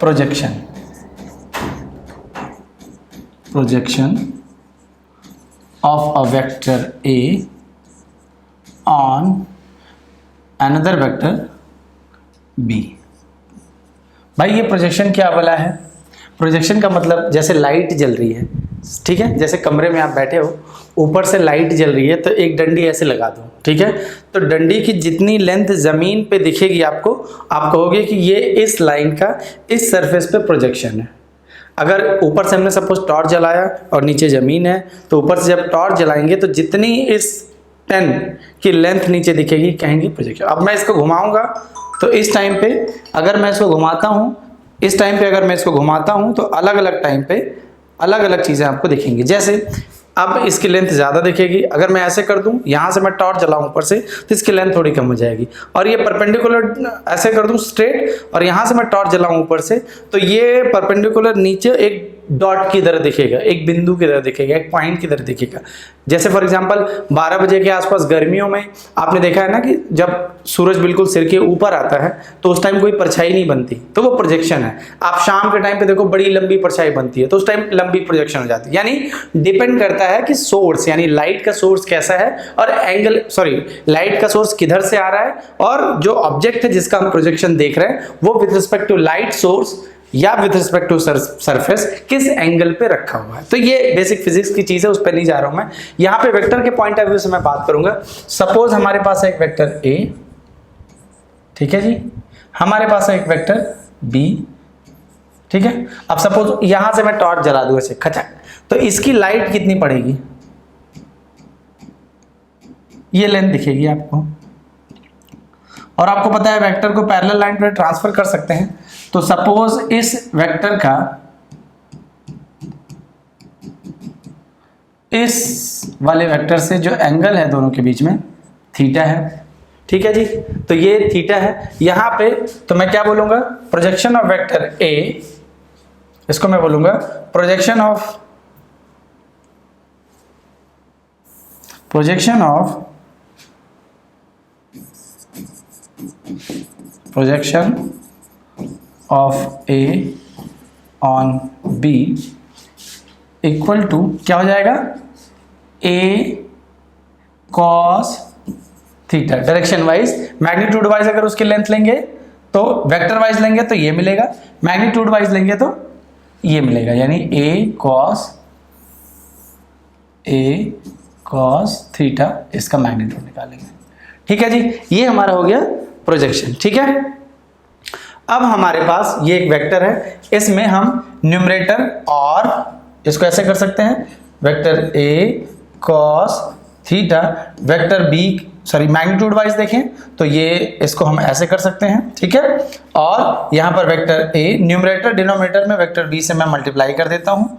projection of a vector A on another vector B। भाई ये projection क्या बोला है? प्रोजेक्शन का मतलब जैसे लाइट जल रही है, ठीक है, जैसे कमरे में आप बैठे हो, ऊपर से लाइट जल रही है तो एक डंडी ऐसे लगा दो, ठीक है, तो डंडी की जितनी लेंथ जमीन पे दिखेगी आपको, आप कहोगे कि ये इस लाइन का इस सरफेस पे प्रोजेक्शन है। अगर ऊपर से हमने सपोज टॉर्च जलाया और नीचे ज़मीन है, तो ऊपर से जब टॉर्च जलाएंगे तो जितनी इस पेन की लेंथ नीचे दिखेगी कहेंगी प्रोजेक्शन। अब मैं इसको घुमाऊंगा तो इस टाइम पे अगर मैं इसको घुमाता हूँ, इस टाइम पे अगर मैं इसको घुमाता हूँ तो अलग अलग टाइम पे अलग अलग चीज़ें आपको दिखेंगी। जैसे अब इसकी लेंथ ज़्यादा दिखेगी, अगर मैं ऐसे कर दूं, यहाँ से मैं टॉर्च जलाऊं ऊपर से तो इसकी लेंथ थोड़ी कम हो जाएगी, और ये परपेंडिकुलर ऐसे कर दूं स्ट्रेट और यहाँ से मैं टॉर्च जलाऊं ऊपर से तो ये परपेंडिकुलर नीचे एक डॉट की तरह दिखेगा, एक बिंदु की तरह दिखेगा, एक पॉइंट की तरह दिखेगा। जैसे फॉर एग्जांपल 12 बजे के आसपास गर्मियों में आपने देखा है ना कि जब सूरज बिल्कुल सिर के ऊपर आता है तो उस टाइम कोई परछाई नहीं बनती, तो वो प्रोजेक्शन है। आप शाम के टाइम पे देखो बड़ी लंबी परछाई बनती है तो उस टाइम लंबी प्रोजेक्शन हो जाती है। यानी डिपेंड करता है कि सोर्स यानी लाइट का सोर्स कैसा है और एंगल लाइट का सोर्स किधर से आ रहा है, और जो ऑब्जेक्ट है जिसका हम प्रोजेक्शन देख रहे हैं वो with respect to light source या विद रिस्पेक्ट टू सरफेस किस एंगल पे रखा हुआ है। तो ये बेसिक फिजिक्स की चीज है, उस पर नहीं जा रहा हूं मैं। यहां पे वेक्टर के पॉइंट ऑफ व्यू से मैं बात करूंगा। सपोज हमारे पास है एक वेक्टर ए, ठीक है जी, हमारे पास है एक वेक्टर बी, ठीक है। अब सपोज यहां से मैं टॉर्च जला दूं ऐसे खचक, तो इसकी लाइट कितनी पड़ेगी? ये लेंथ दिखेगी आपको, और आपको पता है वेक्टर को पैरेलल लाइन पर ट्रांसफर कर सकते हैं। तो सपोज इस वेक्टर का इस वाले वेक्टर से जो एंगल है दोनों के बीच में थीटा है, ठीक है जी, तो ये थीटा है यहां पे। तो मैं क्या बोलूंगा? प्रोजेक्शन ऑफ वेक्टर ए, इसको मैं बोलूंगा projection of A on B equal to क्या हो जाएगा? A cos theta. Direction wise, magnitude wise अगर उसकी लेंथ लेंगे तो वेक्टर वाइज लेंगे तो ये मिलेगा, मैग्नीट्यूड वाइज लेंगे तो ये मिलेगा, यानी A cos थीटा, इसका मैग्नीट्यूड निकालेंगे, ठीक है जी। ये हमारा हो गया प्रोजेक्शन, ठीक है। अब हमारे पास ये एक वेक्टर है, इसमें हम न्यूमरेटर और इसको ऐसे कर सकते हैं, vector A cos theta, vector B magnitude wise देखें तो ये इसको हम ऐसे कर सकते हैं, ठीक है। और यहाँ पर वेक्टर A न्यूमरेटर डिनोमिनेटर में वेक्टर B से मैं मल्टीप्लाई कर देता हूँ,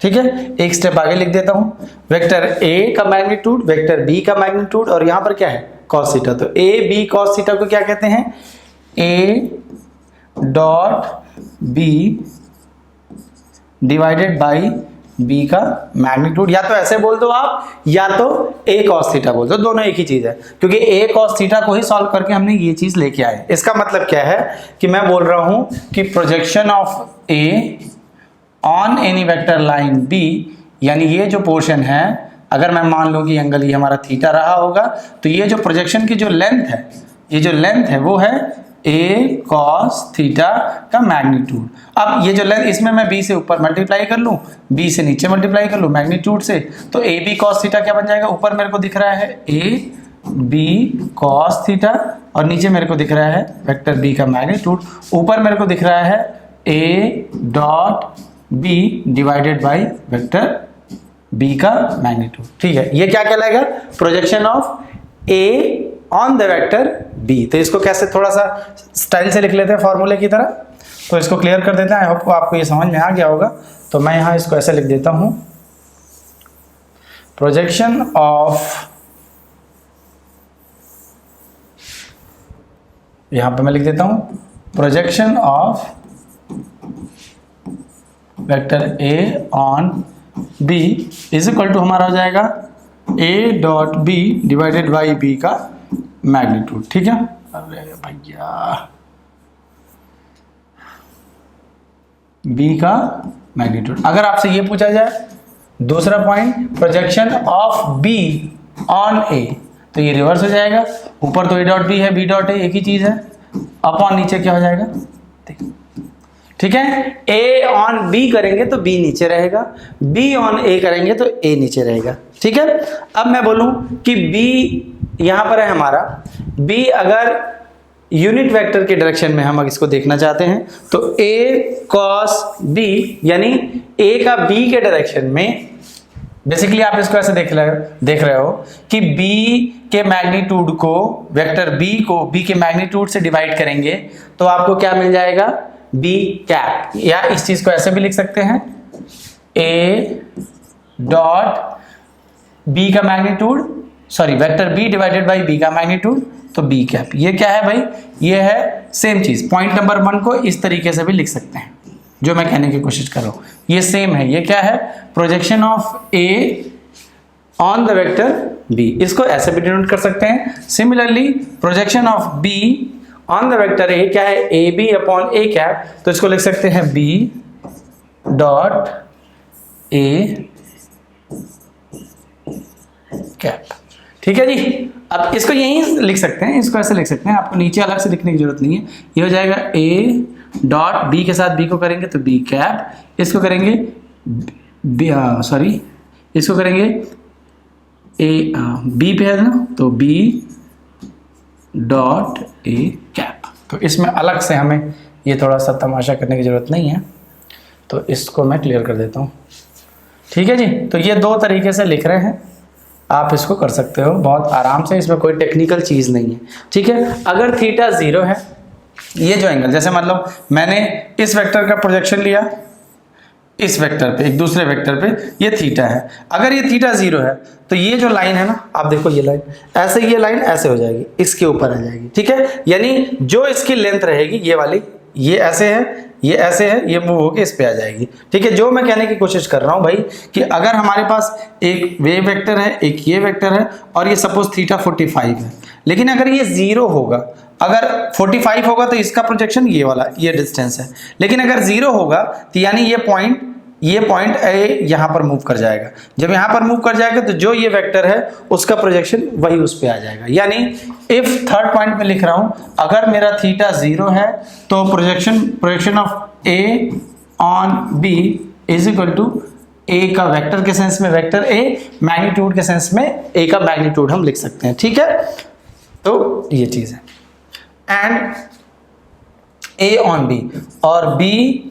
ठीक है। एक स्टेप आगे लिख देता हूँ, वेक्टर A का मैग्नीट्यूड, वेक्टर B का मैग्नीट्यूड, और यहाँ पर क्या है? cos theta. तो A B cos थीटा को क्या कहते हैं? A dot B divided by B का मैग्नीट्यूड। या तो ऐसे बोल दो आप, या तो A cos थीटा बोल दो, दोनों एक ही चीज है, क्योंकि A cos थीटा को ही सॉल्व करके हमने ये चीज लेके आए। इसका मतलब क्या है कि मैं बोल रहा हूं कि projection of A on any vector line B, यानी ये जो पोर्शन है, अगर मैं मान लूं कि एंगल ये हमारा थीटा रहा होगा, तो ये जो प्रोजेक्शन की जो लेंथ है, ये जो लेंथ है वो है A cos थीटा का मैग्नीट्यूड। अब ये जो लेंथ, इसमें मैं B से ऊपर मल्टीप्लाई कर लूं, B से नीचे मल्टीप्लाई कर लूं मैग्नीट्यूड से, तो A B cos थीटा क्या बन जाएगा? ऊपर मेरे को दिख रहा है A B cos थीटा, और नीचे मेरे को दिख रहा है वेक्टर B का मैग्नीट्यूड, ऊपर मेरे को दिख रहा है A dot B divided by vector B का मैग्नीट्यूड, ठीक है। ये क्या कहलाएगा? Projection of A on the vector B। तो इसको कैसे थोड़ा सा स्टाइल से लिख लेते हैं फॉर्मूले की तरह, तो इसको क्लियर कर देते हैं। आई होप आपको ये समझ में आ गया होगा। तो मैं यहाँ इसको ऐसे लिख देता हूँ, प्रोजेक्शन ऑफ, यहाँ पे मैं लिख देता हूँ projection of vector A on B is equal to हमारा हो जाएगा A dot B divided by B का मैग्नीट्यूड, ठीक है। अरे भैया बी का मैग्नीट्यूड। अगर आपसे ये पूछा जाए दूसरा point, projection of B on A, तो ये रिवर्स हो जाएगा, ऊपर तो ए डॉट बी है, बी डॉट ए एक ही चीज है, अपॉन नीचे क्या हो जाएगा, ठीक है। ए ऑन बी करेंगे तो बी नीचे रहेगा, बी ऑन ए करेंगे तो ए नीचे रहेगा, ठीक है। अब मैं बोलूं कि बी यहां पर है हमारा, बी अगर यूनिट वेक्टर के डायरेक्शन में हम अगर इसको देखना चाहते हैं तो a cos b, यानी a का b के डायरेक्शन में, बेसिकली आप इसको ऐसे देख रहे हो कि b के मैग्नीट्यूड को, वेक्टर b को b के मैग्नीट्यूड से डिवाइड करेंगे तो आपको क्या मिल जाएगा, b कैप, या इस चीज को ऐसे भी लिख सकते हैं, a डॉट b का magnitude, sorry vector b divided by b का मैग्नीट्यूड, तो बी कैप। ये क्या है भाई, ये है सेम चीज, पॉइंट नंबर 1 को इस तरीके से भी लिख सकते हैं जो मैं कहने की कोशिश कर रहा हूं, ये सेम है। ये क्या है, projection of A on the vector B, इसको ऐसे भी डिनोट कर सकते हैं। Similarly projection of B on the vector A क्या है, A B upon A cap, तो इसको लिख सकते हैं बी डॉट ए कैप, ठीक है जी। अब इसको यहीं लिख सकते हैं, इसको ऐसे लिख सकते हैं, आपको नीचे अलग से लिखने की जरूरत नहीं है। ये हो जाएगा ए डॉट बी के साथ बी को करेंगे तो बी कैप, इसको करेंगे इसको करेंगे ए बी पे है ना, तो बी डॉट ए कैप। तो इसमें अलग से हमें ये थोड़ा सा तमाशा करने की जरूरत नहीं है, तो इसको मैं क्लियर कर देता हूँ, ठीक है जी। तो ये दो तरीके से लिख रहे हैं, आप इसको कर सकते हो बहुत आराम से, इसमें कोई टेक्निकल चीज़ नहीं है, ठीक है। अगर थीटा 0 है, ये जो एंगल, जैसे मतलब मैंने इस वेक्टर का प्रोजेक्शन लिया इस वेक्टर पे, एक दूसरे वेक्टर पे, ये थीटा है, अगर ये थीटा 0 है तो ये जो लाइन है ना, आप देखो ये लाइन ऐसे, ये लाइन ऐसे हो जाएगी, इसके ऊपर आ जाएगी, ठीक है। यानी जो इसकी लेंथ रहेगी ये वाली, ये ऐसे है, ये ऐसे है, ये मूव होके इस पे आ जाएगी, ठीक है। जो मैं कहने की कोशिश कर रहा हूं भाई कि अगर हमारे पास एक वेव वेक्टर है, एक ये वेक्टर है, और ये सपोज थीटा 45 है, लेकिन अगर ये 0 होगा, अगर 45 होगा तो इसका प्रोजेक्शन ये वाला, ये डिस्टेंस है, लेकिन अगर 0 होगा तो यानी ये पॉइंट ए यहाँ पर मूव कर जाएगा। जब यहाँ पर मूव कर जाएगा तो जो ये वेक्टर है उसका प्रोजेक्शन वही उस पे आ जाएगा। यानी इफ थर्ड पॉइंट में लिख रहा हूं, अगर मेरा थीटा 0 है तो projection of A on B is equal to A का वेक्टर के सेंस में वेक्टर ए, मैग्नीट्यूड के सेंस में ए का मैग्नीट्यूड हम लिख सकते हैं, ठीक है। तो ये चीज है, एंड ए ऑन बी, और बी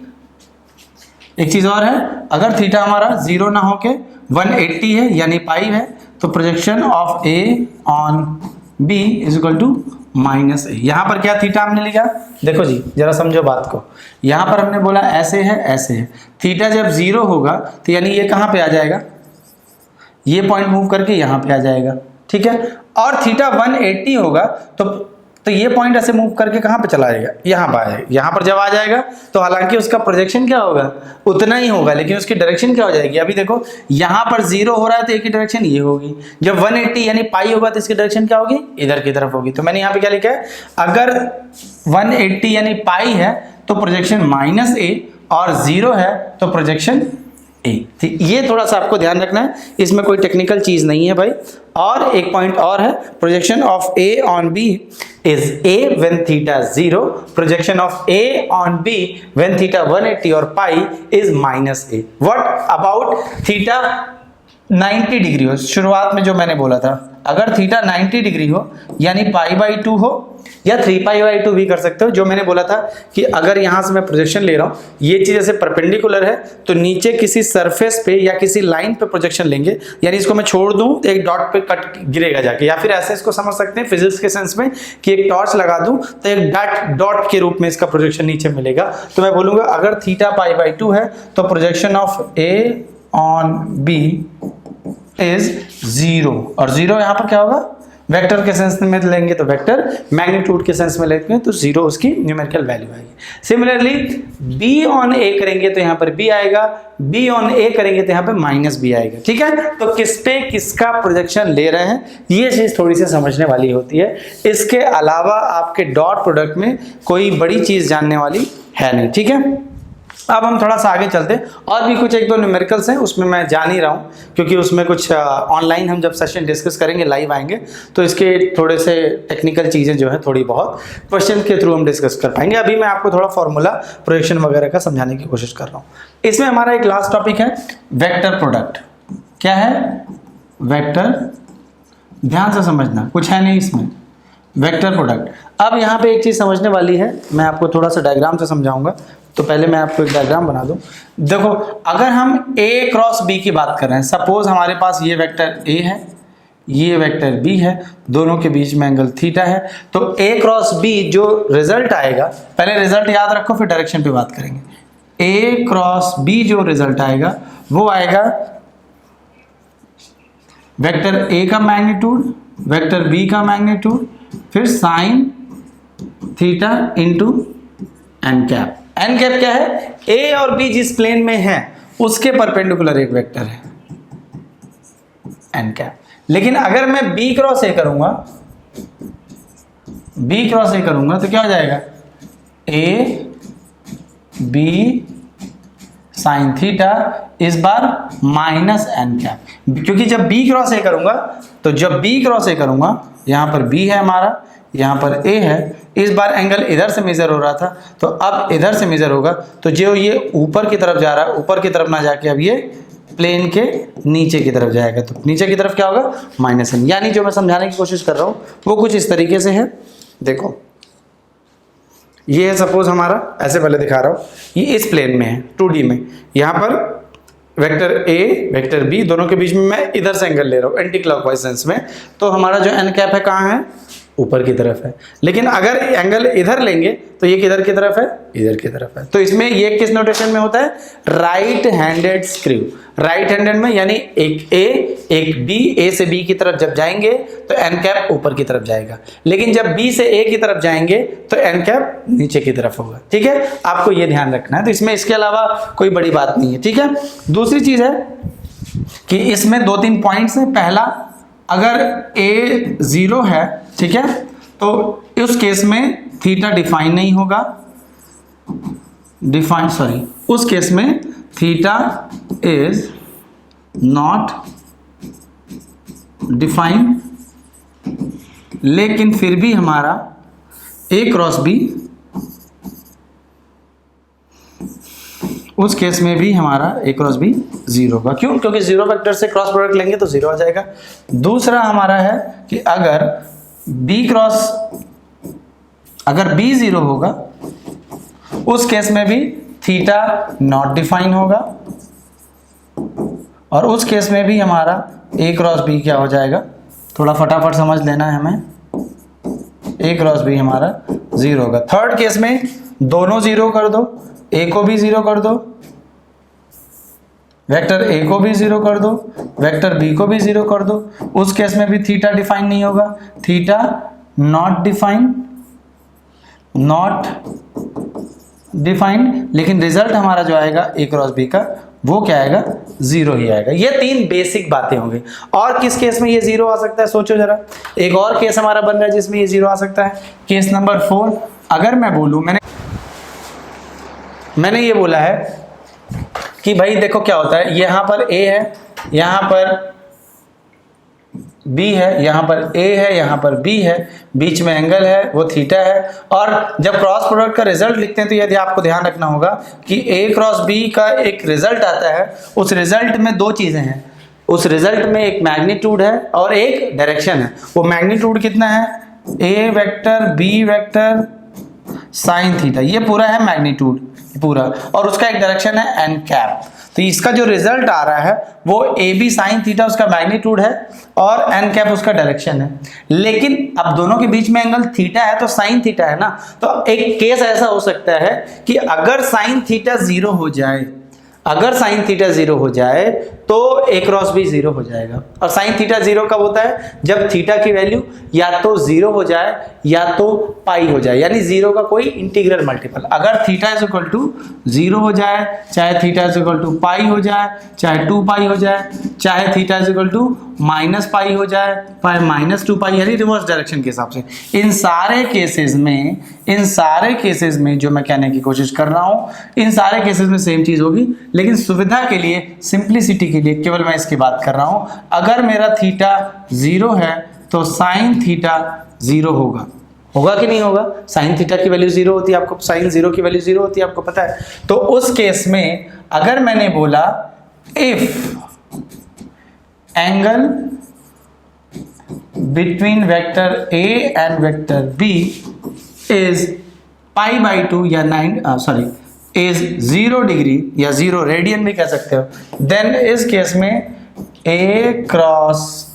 एक चीज और है, अगर थीटा हमारा 0 ना होके 180 है यानी पाई है, तो projection of A on B is equal to minus A. यहां पर क्या थीटा हमने लिखा, देखो जी जरा समझो बात को, यहां पर हमने बोला ऐसे है ऐसे है, थीटा जब 0 होगा तो यानी ये कहां पे आ जाएगा, ये पॉइंट मूव करके यहां पे आ जाएगा, ठीक है। और थीटा 180 होगा तो ये पॉइंट ऐसे मूव करके कहां पे चला जाएगा, यहां पर आएगा। यहां पर जब आ जाएगा तो हालांकि उसका प्रोजेक्शन क्या होगा, उतना ही होगा, लेकिन उसकी डायरेक्शन क्या हो जाएगी। अभी देखो यहां पर 0 हो रहा है तो एक ही डायरेक्शन ये होगी, जब 180 यानी पाई होगा तो इसकी डायरेक्शन क्या होगी, इधर की तरफ होगी। तो मैंने यहाँ पे क्या लिखा है, अगर 180 यानी पाई है तो प्रोजेक्शन माइनस ए, और 0 है तो प्रोजेक्शन ए। ये थोड़ा सा आपको ध्यान रखना है, इसमें कोई टेक्निकल चीज नहीं है भाई। और एक पॉइंट और है, projection of A on B is A when theta 0, projection of A on B when theta 180 और pi is minus A. What about theta 90 degree हो, शुरुआत में जो मैंने बोला था, अगर थीटा 90 डिग्री हो यानी पाई बाई 2 हो, या 3 पाई बाई 2 भी कर सकते हो। जो मैंने बोला था कि अगर यहाँ से मैं प्रोजेक्शन ले रहा हूँ, ये चीज ऐसे परपेंडिकुलर है तो नीचे किसी सरफेस पे या किसी लाइन पे प्रोजेक्शन लेंगे, यानी इसको मैं छोड़ दूं तो एक डॉट पे कट गिरेगा जाके, या फिर ऐसे इसको समझ सकते हैं फिजिक्स के सेंस में कि एक टॉर्च लगा दूं तो एक डॉट के रूप में इसका प्रोजेक्शन नीचे मिलेगा। तो मैं बोलूंगा अगर थीटा पाई बाई 2 है तो projection of A on B is 0, और 0 यहाँ पर क्या होगा, वेक्टर के सेंस में लेंगे तो वेक्टर, मैग्नीट्यूड के सेंस में लेंगे तो 0 उसकी न्यूमेरिकल वैल्यू आएगी। सिमिलरली बी ऑन ए करेंगे तो यहाँ पर बी आएगा, बी ऑन ए करेंगे तो यहाँ पे माइनस बी आएगा, ठीक है। तो किस पे किसका प्रोजेक्शन ले रहे हैं, ये चीज थोड़ी सी समझने वाली होती है। इसके अलावा आपके डॉट प्रोडक्ट में कोई बड़ी चीज जानने वाली है नहीं, ठीक है। अब हम थोड़ा सा आगे चलते हैं, और भी कुछ एक दो न्यूमेरिकल्स हैं, उसमें मैं जा नहीं रहा हूँ क्योंकि उसमें कुछ ऑनलाइन हम जब सेशन डिस्कस करेंगे, लाइव आएंगे, तो इसके थोड़े से टेक्निकल चीज़ें जो है थोड़ी बहुत क्वेश्चन के थ्रू हम डिस्कस कर पाएंगे। अभी मैं आपको थोड़ा फॉर्मूला प्रोजेक्शन वगैरह का समझाने की कोशिश कर रहा हूँ। इसमें हमारा एक लास्ट टॉपिक है वेक्टर प्रोडक्ट। क्या है? वेक्टर, ध्यान से समझना, कुछ है नहीं इसमें, वेक्टर प्रोडक्ट। अब यहाँ पे एक चीज़ समझने वाली है, मैं आपको थोड़ा सा डायग्राम से समझाऊंगा, तो पहले मैं आपको एक डायग्राम बना दूं। देखो, अगर हम A क्रॉस B की बात कर रहे हैं, सपोज हमारे पास ये वेक्टर A है, ये वेक्टर B है, दोनों के बीच में एंगल थीटा है, तो A क्रॉस B जो रिजल्ट आएगा, पहले रिजल्ट याद रखो फिर डायरेक्शन पे बात करेंगे। A क्रॉस B जो रिजल्ट आएगा वो आएगा वेक्टर A का मैग्नीट्यूड, वेक्टर B का मैग्नीट्यूड, फिर sine theta into n cap. N cap क्या है? A और B जिस प्लेन में है उसके परपेंडिकुलर एक वेक्टर है एन कैप। लेकिन अगर मैं B क्रॉस A करूंगा, B क्रॉस A करूंगा तो क्या हो जाएगा? A B साइन थीटा, इस बार माइनस एन कैप, क्योंकि जब B क्रॉस A करूंगा तो जब B क्रॉस A करूंगा, यहां पर B है हमारा, यहाँ पर A है, इस बार एंगल इधर से मेजर हो रहा था तो अब इधर से मेजर होगा, तो जो ये ऊपर की तरफ जा रहा है, ऊपर की तरफ ना जाके अब ये प्लेन के नीचे की तरफ जाएगा, तो नीचे की तरफ क्या होगा? Minus n. यानी जो मैं समझाने की कोशिश कर रहा हूँ वो कुछ इस तरीके से है। देखो, ये है सपोज हमारा, ऐसे पहले दिखा रहा हूँ, ये इस प्लेन में है 2D में, यहाँ पर वेक्टर A वेक्टर B दोनों के बीच में मैं इधर से एंगल ले रहा हूँ एंटी क्लॉकवाइज सेंस में, तो हमारा जो एन कैप है कहाँ है? ऊपर की तरफ है। लेकिन अगर एंगल इधर लेंगे तो ये किधर की तरफ है? इधर की तरफ है। तो इसमें ये किस नोटेशन में होता है? Right handed screw. Right handed में यानी एक A एक B, A से B की तरफ जब जाएंगे तो एन कैप ऊपर की तरफ जाएगा, लेकिन जब B से A की तरफ जाएंगे तो एन कैप नीचे की तरफ होगा। ठीक है, आपको ये ध्यान रखना है। तो इसमें इसके अलावा कोई बड़ी बात नहीं है। ठीक है, दूसरी चीज है कि इसमें 2-3 पॉइंट्स हैं। पहला, अगर A 0 है, ठीक है, तो उस केस में थीटा डिफाइन नहीं होगा, उस केस में थीटा इज नॉट डिफाइन, लेकिन फिर भी हमारा A क्रॉस B, उस केस में भी हमारा A क्रॉस B 0 होगा। क्यों? क्योंकि 0 वेक्टर से क्रॉस प्रोडक्ट लेंगे तो 0 आ जाएगा। दूसरा हमारा है कि अगर B 0 होगा, उस केस में भी थीटा नॉट डिफाइन होगा, और उस केस में भी हमारा A क्रॉस B क्या हो जाएगा? थोड़ा फटाफट समझ लेना है हमें। A क्रॉस B हमारा 0 होगा। थर्ड केस में दोनों 0 कर दो, A को भी 0 कर दो, वेक्टर A को भी 0 कर दो, वेक्टर B को भी 0 कर दो, उस केस में भी थीटा डिफाइन नहीं होगा, थीटा नॉट डिफाइंड, लेकिन रिजल्ट हमारा जो आएगा A क्रॉस B का वो क्या आएगा? 0 ही आएगा। ये 3 बेसिक बातें होंगी। और किस केस में ये 0 आ सकता है? सोचो जरा। एक और केस हमारा बन रहा है जिसमें ये 0 आ सकता है, केस नंबर 4। अगर मैं बोलूं, मैंने ये बोला है कि भाई देखो क्या होता है, यहाँ पर A है, यहाँ पर B है, यहाँ पर A है, यहाँ पर B है, बीच में एंगल है वो थीटा है, और जब क्रॉस प्रोडक्ट का रिजल्ट लिखते हैं तो यदि आपको ध्यान रखना होगा कि A क्रॉस B का एक रिजल्ट आता है, उस रिजल्ट में 2 चीजें हैं। उस रिजल्ट में एक मैग्नीट्यूड है और एक डायरेक्शन है। वो मैग्नीट्यूड कितना है? A vector B vector sine theta, ये पूरा है मैग्नीट्यूड पूरा, और उसका एक डायरेक्शन है एन कैप। तो इसका जो रिजल्ट आ रहा है वो ए बी साइन थीटा उसका मैग्नीट्यूड है और एन कैप उसका डायरेक्शन है। लेकिन अब दोनों के बीच में एंगल थीटा है तो साइन थीटा है ना, तो एक केस ऐसा हो सकता है कि अगर साइन थीटा 0 हो जाए, अगर साइन थीटा 0 हो जाए तो A क्रॉस B 0 हो जाएगा। और साइन थीटा 0 कब होता है? जब थीटा की वैल्यू या तो 0 हो जाए या तो पाई हो जाए, यानी 0 का कोई इंटीग्रल मल्टीपल। अगर थीटा इज इक्वल टू 0 हो जाए, चाहे theta is equal to pi हो जाए, चाहे 2 पाई हो जाए, चाहे theta is equal to minus pi हो जाए, पाई माइनस 2 पाई, यानी रिवर्स डायरेक्शन के हिसाब से। इन सारे केसेस में जो मैं कहने की कोशिश कर रहा हूं, इन सारे केसेस में सेम चीज होगी, लेकिन सुविधा के लिए, सिंप्लिसिटी के लिए केवल मैं इसकी बात कर रहा हूं। अगर मेरा थीटा 0 है तो साइन थीटा 0 होगा कि नहीं होगा? साइन थीटा की वैल्यू 0 होती है, आपको साइन 0 की वैल्यू 0 होती है, आपको पता है। तो उस केस में अगर मैंने बोला if angle between vector A and vector B is π/2 या 9 इज 0 डिग्री या 0 रेडियन भी कह सकते हो, देन इस केस में A cross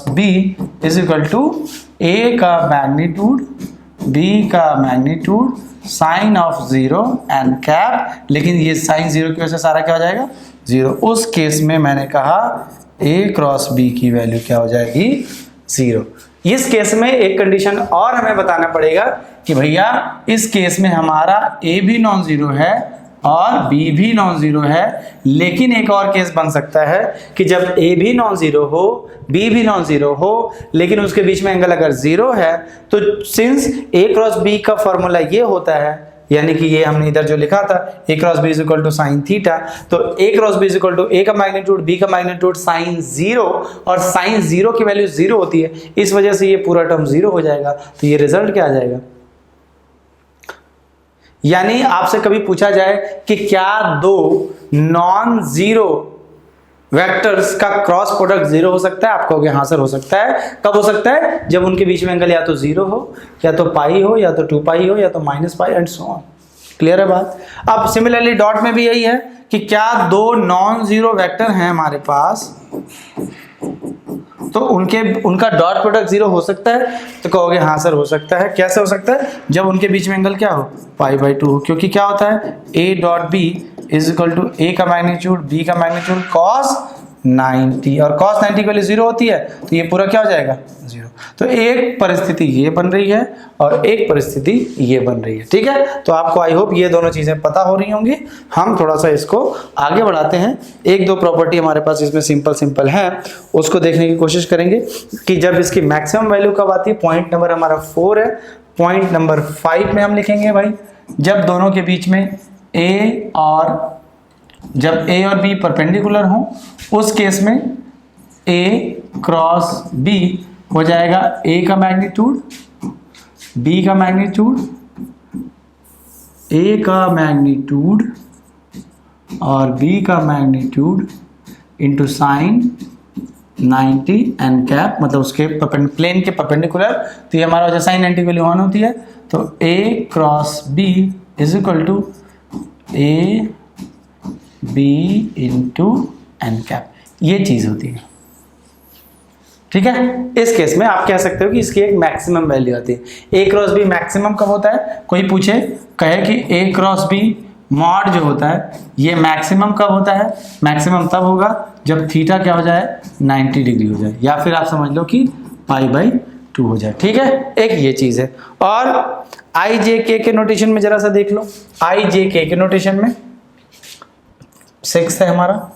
B is equal to A का मैग्नीट्यूड B का magnitude sine of 0 and cap, लेकिन ये साइन 0 की वजह से सारा क्या हो जाएगा? 0। उस केस में मैंने कहा A क्रॉस B की वैल्यू क्या हो जाएगी? 0। इस केस में एक कंडीशन और हमें बताना पड़ेगा कि भैया इस केस में हमारा A भी नॉन जीरो है और B भी नॉन जीरो है, लेकिन एक और केस बन सकता है कि जब A भी नॉन जीरो हो, B भी नॉन जीरो हो, लेकिन उसके बीच में एंगल अगर 0 है, तो सिंस A क्रॉस B का फॉर्मूला ये होता है, यानी कि ये हमने इधर जो लिखा था A cross B is equal to sine theta, तो A cross B is equal to A का मैग्नीट्यूड B का मैग्नीट्यूड साइन 0, और साइन 0 की वैल्यू 0 होती है, इस वजह से ये पूरा टर्म 0 हो जाएगा। तो ये रिजल्ट क्या आ जाएगा? यानी आपसे कभी पूछा जाए कि क्या दो नॉन जीरो वेक्टर्स का क्रॉस प्रोडक्ट 0 हो सकता है, आप कहोगे हाँ सर हो सकता है। कब हो सकता है? जब उनके बीच में एंगल या तो 0 हो, या तो पाई हो, या तो 2 पाई हो, या तो minus pi and so on. Clear है बात? अब सिमिलरली डॉट में भी यही है कि क्या दो नॉन जीरो वेक्टर हैं हमारे पास, तो उनका डॉट प्रोडक्ट 0 हो सकता है, तो कहोगे हाँ सर हो सकता है। कैसे हो सकता है? जब उनके बीच में एंगल क्या हो? π/2 हो, क्योंकि क्या होता है A dot B is equal to A का मैग्नीट्यूड B का मैग्नीट्यूड cos 90, और cos 90 की वैल्यू 0 होती है, तो ये पूरा क्या हो जाएगा? 0। तो एक परिस्थिति ये बन रही है और एक परिस्थिति ये बन रही है। ठीक है, तो आपको आई होप ये दोनों चीजें पता हो रही होंगी। हम थोड़ा सा इसको आगे बढ़ाते हैं। एक दो प्रॉपर्टी हमारे पास इसमें सिंपल है, उसको देखने की कोशिश करेंगे कि जब इसकी मैक्सिमम वैल्यू कब आती है। पॉइंट नंबर हमारा 4 है। पॉइंट नंबर 5 में हम लिखेंगे भाई, जब दोनों के बीच में जब A और B परपेंडिकुलर हो, उस केस में A क्रॉस B हो जाएगा A का मैग्नीट्यूड B का मैग्नीट्यूड, A का मैग्नीट्यूड और B का magnitude into sine 90 and cap, मतलब उसके प्लेन के परपेंडिकुलर। तो ये हमारा जो साइन 90 की वैल्यू 1 होती है, तो A cross B is equal to A B into n cap, ये चीज होती है। ठीक है, इस केस में आप कह सकते हो कि इसकी एक मैक्सिमम वैल्यू आती है। A क्रॉस B मैक्सिमम कब होता है? कोई पूछे कहे कि A क्रॉस B मॉड जो होता है ये मैक्सिमम कब होता है? मैक्सिमम तब होगा जब थीटा क्या हो जाए? 90 डिग्री हो जाए, या फिर आप समझ लो कि π/2 हो जाए। ठीक है, एक ये चीज है। और आई जे के के नोटेशन में जरा सा देख लो। आई जे के नोटेशन में 6 है हमारा।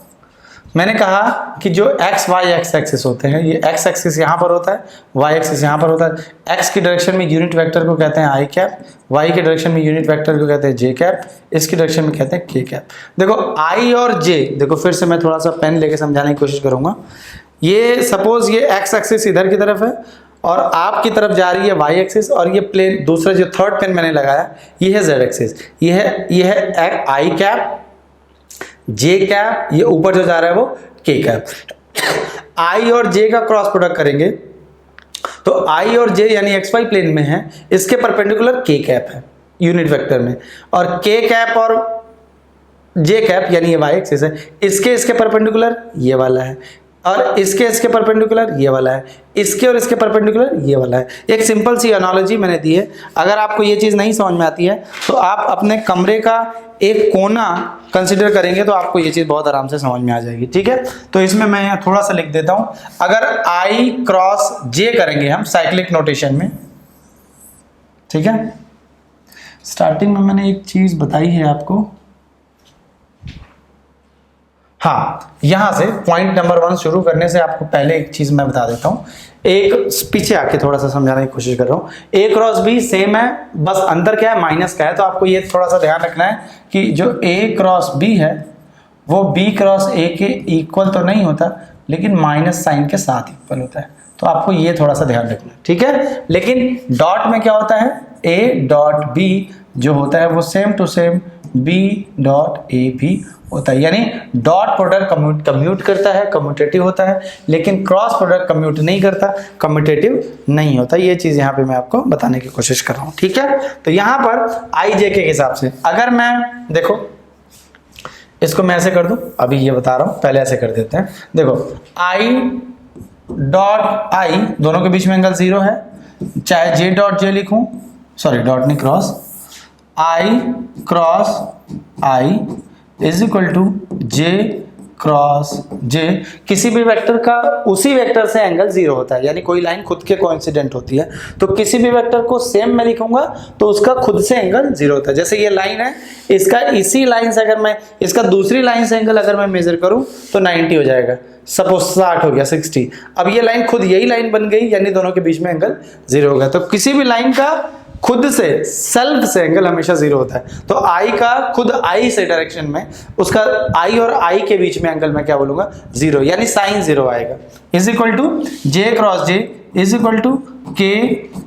मैंने कहा कि जो एक्स वाई एक्स एक्सिस होते हैं, ये एक्स एक्सिस यहाँ पर होता है, वाई एक्सिस यहाँ पर होता है। एक्स की डायरेक्शन में यूनिट वेक्टर को कहते हैं आई कैप, वाई के डायरेक्शन में यूनिट वेक्टर को कहते हैं जे कैप, इसकी डायरेक्शन में कहते हैं के कैप। देखो आई और जे, देखो फिर से मैं थोड़ा सा पेन लेके समझाने की कोशिश करूंगा। ये सपोज ये एक्स एक्सिस इधर की तरफ है और आपकी तरफ जा रही है वाई एक्सिस, और ये प्लेन दूसरा जो थर्ड पेन मैंने लगाया ये है जेड एक्सिस। ये है आई कैप, जे कैप, ये ऊपर जो जा रहा है वो के कैप। आई और जे का क्रॉस प्रोडक्ट करेंगे तो आई और जे यानी एक्स वाई प्लेन में है, इसके परपेंडिकुलर के कैप है यूनिट वेक्टर में, और के कैप और जे कैप यानी ये वाई एक्सिस है, इसके परपेंडिकुलर ये वाला है, और इसके परपेंडिकुलर ये वाला है, इसके और इसके परपेंडिकुलर ये वाला है। एक सिंपल सी एनालॉजी मैंने दी है। अगर आपको ये चीज़ नहीं समझ में आती है तो आप अपने कमरे का एक कोना कंसिडर करेंगे तो आपको ये चीज़ बहुत आराम से समझ में आ जाएगी। ठीक है, तो इसमें मैं यहाँ थोड़ा सा लिख देता हूँ। अगर आई क्रॉस जे करेंगे हम साइक्लिक नोटेशन में, ठीक है, स्टार्टिंग में मैंने एक चीज़ बताई है आपको, हाँ, यहाँ से पॉइंट नंबर 1 शुरू करने से आपको पहले एक चीज मैं बता देता हूँ। एक पीछे आके थोड़ा सा समझाने की कोशिश कर रहा हूँ। ए क्रॉस बी सेम है, बस अंतर क्या है, माइनस का है। तो आपको ये थोड़ा सा ध्यान रखना है कि जो ए क्रॉस बी है वो बी क्रॉस ए के इक्वल तो नहीं होता, लेकिन माइनस साइन के साथ इक्वल होता है। तो आपको ये थोड़ा सा ध्यान रखना है, ठीक है। लेकिन डॉट में क्या होता है, ए डॉट बी जो होता है वो same to same B dot A भी होता है। यानी डॉट प्रोडक्ट कम्यूट करता है, कम्यूटेटिव होता है, लेकिन क्रॉस प्रोडक्ट कम्यूट नहीं करता, कम्यूटेटिव नहीं होता। ये चीज यहाँ पे मैं आपको बताने की कोशिश कर रहा हूँ, ठीक है। तो यहाँ पर आई जे के हिसाब से अगर मैं देखो इसको मैं ऐसे कर दूं, अभी ये बता रहा हूं, पहले ऐसे कर देते हैं। देखो आई डॉट आई, दोनों के बीच में एंगल 0 है, चाहे जे डॉट जे लिखूं, सॉरी डॉट नहीं cross, I cross I is equal to J cross J. किसी भी वेक्टर का उसी वेक्टर से एंगल 0 होता है, यानी कोई लाइन खुद के कोइंसिडेंट होती है। तो किसी भी वेक्टर को सेम मैं लिखूंगा तो उसका खुद से एंगल 0 होता है। जैसे ये लाइन है, इसका इसी लाइन से अगर मैं इसका दूसरी लाइन से एंगल अगर मैं मेजर करूं तो 90 हो जाएगा, सपोज 60 हो गया, 60। अब ये लाइन खुद यही लाइन बन गई, यानी दोनों के बीच में एंगल 0 हो गया। तो किसी भी लाइन का खुद से सेल्फ से एंगल हमेशा 0 होता है। तो आई का खुद आई से डायरेक्शन में उसका आई और आई के बीच में एंगल मैं क्या बोलूंगा, 0, यानी साइन 0 आएगा। Is equal to J cross J is equal to K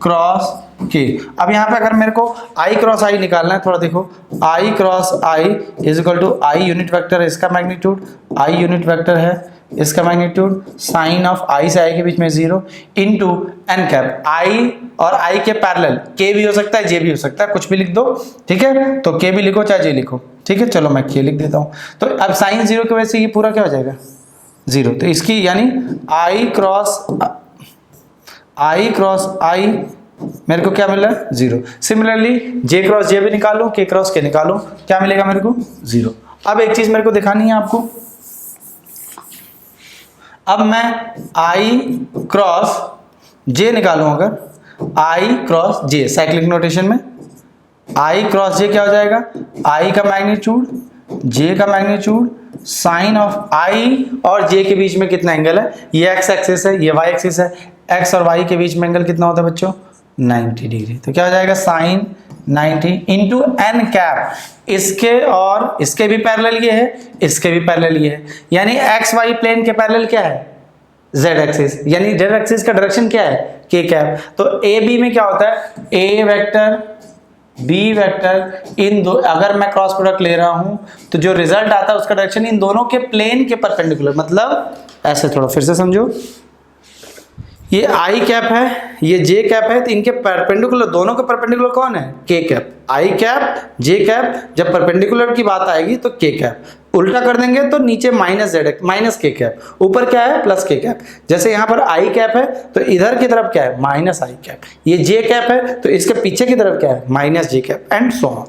cross K. अब यहाँ पे अगर मेरे को आई क्रॉस आई निकालना है, थोड़ा देखो, I cross I is equal to I unit vector है, इसका मैग्नीट्यूड, आई यूनिट वेक्टर है, इसका मैग्नीट्यूड, साइन ऑफ आई से आई के बीच में 0 इनटू एन कैप। आई और आई के पैरेलल के भी हो सकता है, जे भी हो सकता है, कुछ भी लिख दो, ठीक है। तो के भी लिखो चाहे जे लिखो, ठीक है। चलो मैं के लिख देता हूं। तो अब साइन 0 की वजह से ये पूरा क्या हो जाएगा, 0। तो इसकी यानी आई क्रॉस आई मेरे को क्या मिल रहा है, 0। सिमिलरली जे क्रॉस जे भी निकालूं, के क्रॉस के निकालूं, क्या मिलेगा मेरे को, 0। अब एक चीज मेरे को दिखानी है आपको। अब मैं आई क्रॉस जे निकालूं, अगर आई क्रॉस जे साइक्लिक नोटेशन में आई क्रॉस जे क्या हो जाएगा, आई का मैग्नीट्यूड, जे का मैग्नीट्यूड, साइन ऑफ आई और जे के बीच में कितना एंगल है, ये एक्स एक्सिस है, ये वाई एक्सिस है, एक्स और वाई के बीच में एंगल कितना होता है बच्चों, 90 डिग्री। तो क्या हो जाएगा, साइन 90 इंटू एन कैप। इसके और इसके भी पैरेलल ये है, इसके भी पैरेलल ये है, यानी एक्स वाई प्लेन के पैरेलल क्या है, जेड एक्सिस, यानी जेड एक्सिस का डायरेक्शन क्या है, के कैप। तो ए बी में क्या होता है, ए वेक्टर बी वेक्टर, इन दो अगर मैं क्रॉस प्रोडक्ट ले रहा हूं तो जो रिजल्ट आता है उसका डायरेक्शन इन दोनों के प्लेन के परपेंडिकुलर, मतलब ऐसे, थोड़ा फिर से समझो, ये आई कैप है, ये जे कैप है, तो इनके परपेंडिकुलर, दोनों के परपेंडिकुलर कौन है, के कैप। आई कैप जे कैप, जब परपेंडिकुलर की बात आएगी तो के कैप, उल्टा कर देंगे तो नीचे माइनस जेड माइनस के कैप, ऊपर क्या है प्लस के कैप। जैसे यहाँ पर आई कैप है तो इधर की तरफ क्या है, माइनस आई कैप। ये जे कैप है तो इसके पीछे की तरफ क्या है, minus J cap, and so on,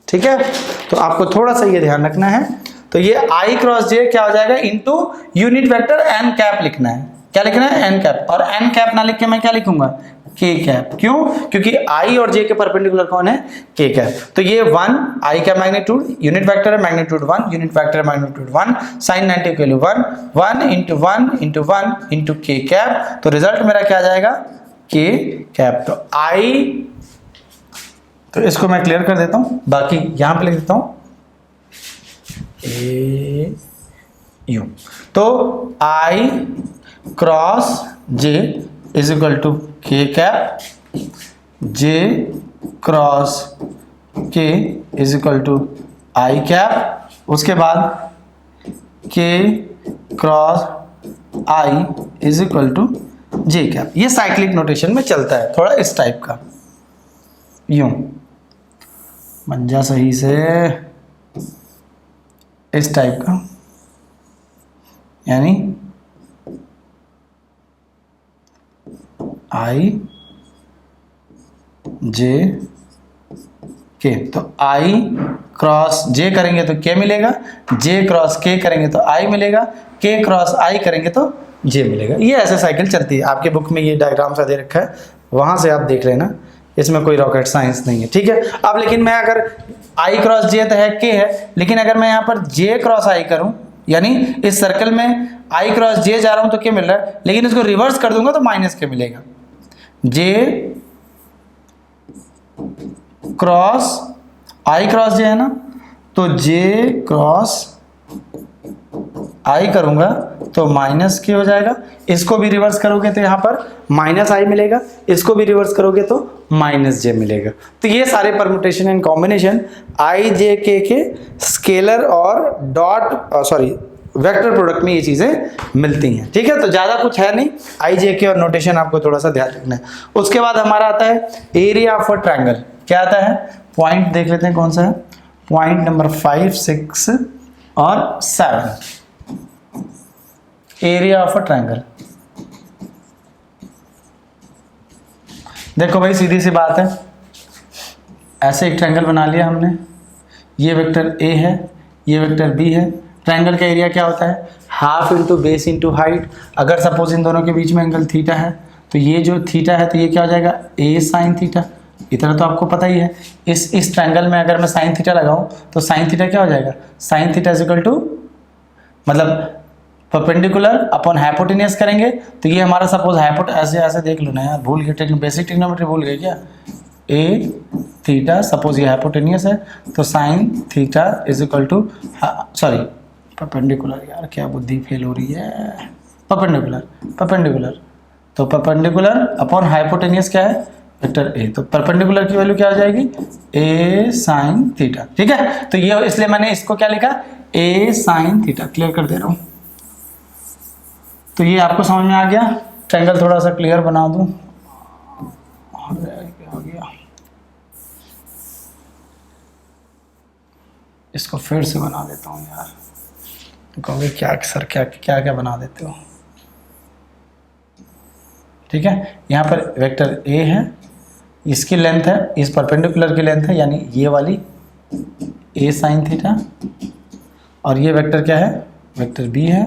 ठीक है। तो आपको थोड़ा सा ये ध्यान रखना है। तो ये आई क्रॉस जे क्या हो जाएगा, into unit vector n cap लिखना है, क्या लिखना है, एन कैप। और एन कैप ना लिख के मैं क्या लिखूंगा, के कैप। क्यों, क्योंकि आई और जे के परपेंडिकुलर कौन है, के कैप। तो ये 1 आई का मैग्नीट्यूड, यूनिट वेक्टर है मैग्नीट्यूड 1, यूनिट वेक्टर है मैग्नीट्यूड 1, साइन 90 के लिए 1 1 इंटू 1 इंटू 1 इंटू के कैप। तो रिजल्ट मेरा क्या आ जाएगा, के कैप। तो आई, तो इसको मैं क्लियर कर देता हूं, बाकी यहां पे लिख देता हूं ए यू। तो I cross J is equal to K cap, J cross K is equal to I cap, उसके बाद K cross I is equal to J cap. ये साइक्लिक नोटेशन में चलता है, थोड़ा इस टाइप का, यूं बन जा सही से, इस टाइप का, यानी आई जे के। तो आई क्रॉस जे करेंगे तो के मिलेगा, जे क्रॉस के करेंगे तो आई मिलेगा, के क्रॉस आई करेंगे तो जे मिलेगा। ये ऐसे साइकिल चलती है। आपके बुक में ये डायग्राम सा दे रखा है, वहां से आप देख लेना, इसमें कोई रॉकेट साइंस नहीं है, ठीक है। अब लेकिन मैं अगर आई क्रॉस जे तो है के है, लेकिन अगर मैं यहाँ पर जे क्रॉस आई करूं यानी इस सर्कल में i क्रॉस j जा रहा हूं तो क्या मिल रहा है, लेकिन इसको रिवर्स कर दूंगा तो माइनस के मिलेगा। j cross i cross j है ना, तो j क्रॉस i करूंगा तो माइनस के हो जाएगा। इसको भी रिवर्स करोगे तो यहाँ पर माइनस i मिलेगा, इसको भी रिवर्स करोगे तो माइनस j मिलेगा। तो ये सारे permutation and combination i j k के स्केलर और वेक्टर प्रोडक्ट में ये चीजें मिलती हैं। ठीक है, तो ज्यादा कुछ है नहीं, i j k और नोटेशन आपको थोड़ा सा ध्यान रखना है। उसके बाद हमारा आता है एरिया ऑफ अ ट्रायंगल। क्या आता है, पॉइंट देख लेते हैं कौन सा है, पॉइंट नंबर 5, 6 और 7। Area of a triangle. देखो भाई सीधी सी बात है, ऐसे एक ट्रायंगल बना लिया हमने, ये वेक्टर a है, ये वेक्टर b है। ट्रायंगल का एरिया क्या होता है, half into base into height. अगर सपोज इन दोनों के बीच में एंगल थीटा है तो ये जो थीटा है तो ये क्या हो जाएगा, a साइन थीटा। इतना तो आपको पता ही है। इस ट्रायंगल में अगर मैं साइन थीटा लगाऊं तो साइन थीटा क्या हो जाएगा, sine theta is equal to, मतलब परपेंडिकुलर अपॉन हाइपोटेनियस करेंगे तो ये हमारा सपोज ऐसे देख लो ना यार, भूल गए, बेसिक ट्रिग्नोमेट्री भूल गए क्या। ए थीटा सपोज ये हाइपोटेनियस है तो sine theta is equal to, sorry perpendicular, यार क्या बुद्धि फेल हो रही है, परपेंडिकुलर तो परपेंडिकुलर अपॉन हाइपोटेनियस क्या है, वेक्टर ए। तो परपेंडिकुलर की वैल्यू क्या हो जाएगी, ए साइन थीटा। ठीक है, तो ये इसलिए मैंने इसको क्या लिखा, ए साइन थीटा। क्लियर कर दे रहा हूँ, तो ये आपको समझ में आ गया। ट्रायंगल थोड़ा सा क्लियर बना दूं, क्या हो गया, इसको फिर से बना देता हूँ यार। तो कहोगे क्या सर, क्या बना देते हो। ठीक है, यहाँ पर वेक्टर a है, इसकी लेंथ है, इस परपेंडिकुलर की लेंथ है, यानी ये वाली a साइन थीटा, और ये वेक्टर क्या है, वेक्टर b है,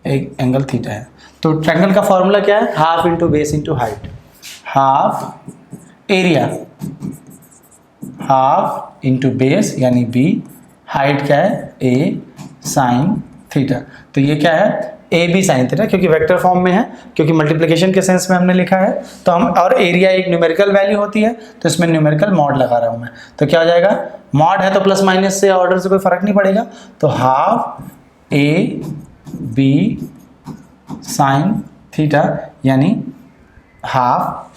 एक एंगल थीटा है। तो ट्रायंगल का फॉर्मूला क्या है, half into base into height. Half area, half into base यानी b, हाइट क्या है, a साइन थीटा। तो ये क्या है, ए बी साइन थीटा, क्योंकि वेक्टर फॉर्म में है, क्योंकि मल्टीप्लिकेशन के सेंस में हमने लिखा है तो हम, और एरिया एक न्यूमेरिकल वैल्यू होती है तो इसमें न्यूमेरिकल मॉड लगा रहा हूं मैं। तो क्या हो जाएगा, मॉड है तो प्लस माइनस से ऑर्डर से कोई फर्क नहीं पड़ेगा। तो half A B sine theta यानी हाफ,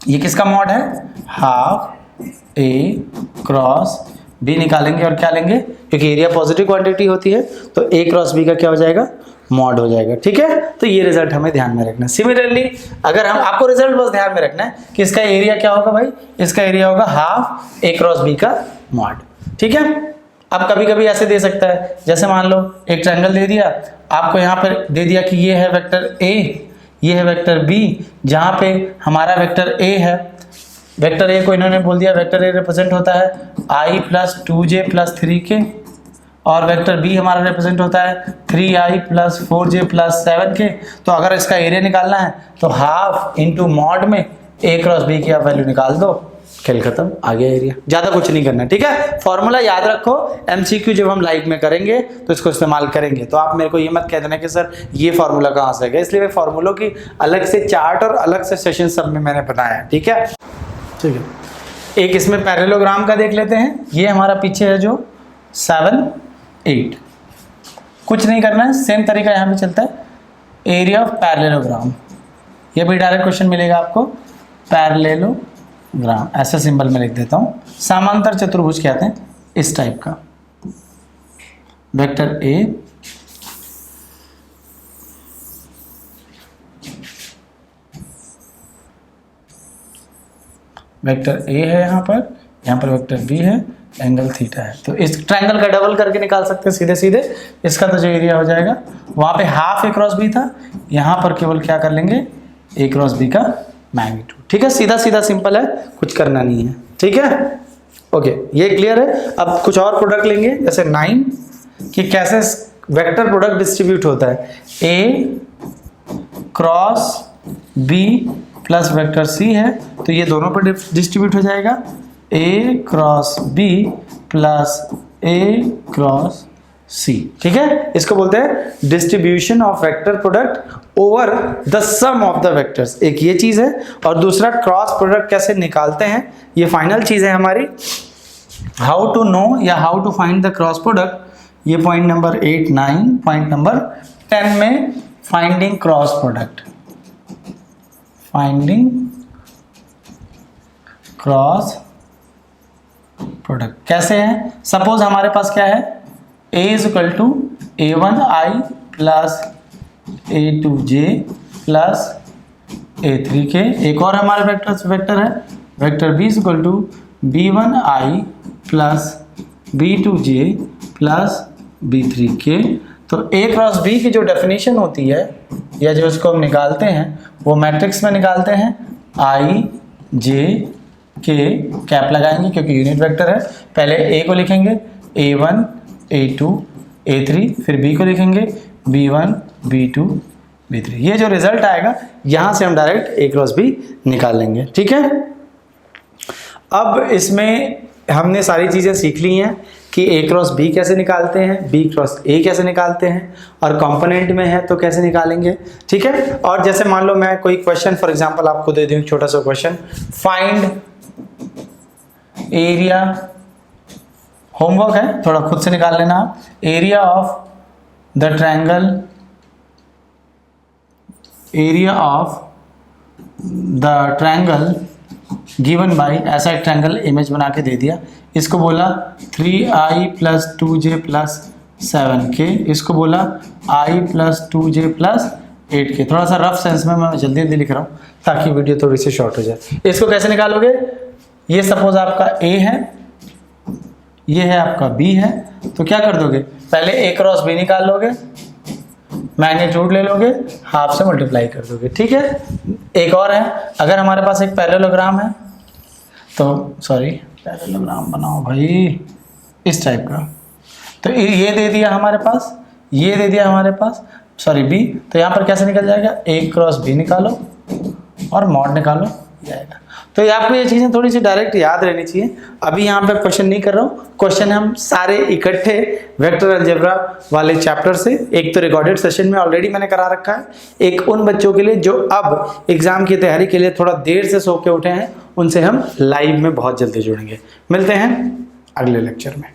ये किसका मॉड है, हाफ ए क्रॉस बी निकालेंगे और क्या लेंगे, क्योंकि एरिया पॉजिटिव क्वांटिटी होती है तो ए क्रॉस बी का क्या हो जाएगा, मॉड हो जाएगा। ठीक है, तो ये रिजल्ट हमें ध्यान में रखना है। सिमिलरली अगर हम, आपको रिजल्ट बस ध्यान में रखना है कि इसका एरिया क्या होगा भाई, इसका एरिया होगा हाफ ए क्रॉस बी का मॉड। ठीक है, अब कभी कभी ऐसे दे सकता है, जैसे मान लो एक ट्रायंगल दे दिया आपको, यहाँ पर दे दिया कि ये है वेक्टर ए, ये है वेक्टर बी, जहाँ पे हमारा वेक्टर ए है, वेक्टर ए को इन्होंने बोल दिया, वेक्टर ए रिप्रेजेंट होता है i plus 2j plus 3k, और वेक्टर बी हमारा रिप्रेजेंट होता है 3i plus 4j plus 7k। तो अगर इसका एरिया निकालना है तो हाफ इंटू मॉड में a क्रॉस बी की आप वैल्यू निकाल दो, खेल खत्म, आ गया एरिया। ज़्यादा कुछ नहीं करना। ठीक है, फॉर्मूला याद रखो, MCQ जब हम लाइव में करेंगे तो इसको इस्तेमाल करेंगे, तो आप मेरे को ये मत कह देना कि सर ये फॉर्मूला कहाँ से गया, इसलिए मैं फॉर्मूलों की अलग से चार्ट और अलग से सेशन सब में मैंने बनाया है। ठीक है, ठीक है, एक इसमें पैरेललोग्राम का देख लेते हैं। ये हमारा पीछे है जो 7, 8, कुछ नहीं करना है, सेम तरीका यहाँ भी चलता है। एरिया ऑफ पैरेललोग्राम, ये भी डायरेक्ट क्वेश्चन मिलेगा आपको। पैरेललोग्राम ऐसा सिंबल में लिख देता हूँ। समांतर चतुर्भुज कहते हैं इस टाइप का, वेक्टर ए वेक्टर ए है, यहाँ पर वेक्टर बी है, एंगल थीटा है। तो इस ट्रायंगल का डबल करके निकाल सकते हैं सीधे सीधे। इसका तो जो एरिया हो जाएगा, वहाँ पे हाफ ए क्रॉस बी था, यहाँ पर केवल क्या कर लेंगे, ए क्रॉस बी का मैग्नीट्यूड। ठीक है, सीधा सीधा सिंपल है, कुछ करना नहीं है। ठीक है, ओके, ये क्लियर है। अब कुछ और प्रोडक्ट लेंगे, जैसे 9 कि कैसे वेक्टर प्रोडक्ट डिस्ट्रीब्यूट होता है। A cross B plus vector C है तो ये दोनों पर डिस्ट्रीब्यूट हो जाएगा। A cross B plus A cross C. ठीक है, इसको बोलते हैं distribution of vector product over the sum of the vectors. एक ये चीज है, और दूसरा क्रॉस प्रोडक्ट कैसे निकालते हैं, ये फाइनल चीज है हमारी। हाउ टू नो या how to find the cross product, ये पॉइंट नंबर 8, 9, पॉइंट नंबर 10 में finding cross product, finding cross product कैसे है। सपोज हमारे पास क्या है, a is equal to a1i plus a2j plus a3k। एक और हमारे वेक्टर है, vector b is equal to b1i plus b2j plus b3k। तो a क्रॉस b की जो डेफिनेशन होती है या जो इसको हम निकालते हैं वो मैट्रिक्स में निकालते हैं, i j k कैप लगाएंगे क्योंकि यूनिट वेक्टर है। पहले a को लिखेंगे a1 a2 a3, फिर b को लिखेंगे b1 b2 b3। ये जो रिजल्ट आएगा यहां से हम डायरेक्ट a क्रॉस b निकाल लेंगे। ठीक है, अब इसमें हमने सारी चीजें सीख ली हैं कि a क्रॉस b कैसे निकालते हैं, b क्रॉस a कैसे निकालते हैं, और कंपोनेंट में है तो कैसे निकालेंगे। ठीक है, और जैसे मान लो मैं कोई क्वेश्चन फॉर एग्जांपल आपको दे दूं, छोटा सा क्वेश्चन, फाइंड एरिया, होमवर्क है, थोड़ा खुद से निकाल लेना आप, area of the triangle, area of the triangle given by, ऐसा एक ट्रायंगल इमेज बना के दे दिया, इसको बोला 3i plus 2j plus 7k, इसको बोला i plus 2j plus 8k। थोड़ा सा रफ सेंस में मैं जल्दी जल्दी लिख रहा हूँ ताकि वीडियो थोड़ी सी शॉर्ट हो जाए। इसको कैसे निकालोगे, ये सपोज आपका a है, ये है आपका b है, तो क्या कर दोगे, पहले a क्रॉस b निकाल लोगे, मैग्नीट्यूड ले लोगे, हाफ से मल्टीप्लाई कर दोगे। ठीक है, एक और है, अगर हमारे पास एक पैरेललोग्राम है तो सॉरी पैरेललोग्राम बनाओ भाई इस टाइप का, तो ये दे दिया हमारे पास, ये दे दिया हमारे पास, सॉरी b, तो यहाँ पर कैसे निकल जाएगा, a क्रॉस b निकालो और मॉड निकालो, ये आएगा। तो ये आपको ये चीज़ें थोड़ी सी डायरेक्ट याद रहनी चाहिए। अभी यहाँ पे क्वेश्चन नहीं कर रहा हूँ, क्वेश्चन हम सारे इकट्ठे वेक्टर अलजेब्रा वाले चैप्टर से, एक तो रिकॉर्डेड सेशन में ऑलरेडी मैंने करा रखा है, एक उन बच्चों के लिए जो अब एग्जाम की तैयारी के लिए थोड़ा देर से सो के उठे हैं, उनसे हम लाइव में बहुत जल्दी जुड़ेंगे। मिलते हैं अगले लेक्चर में।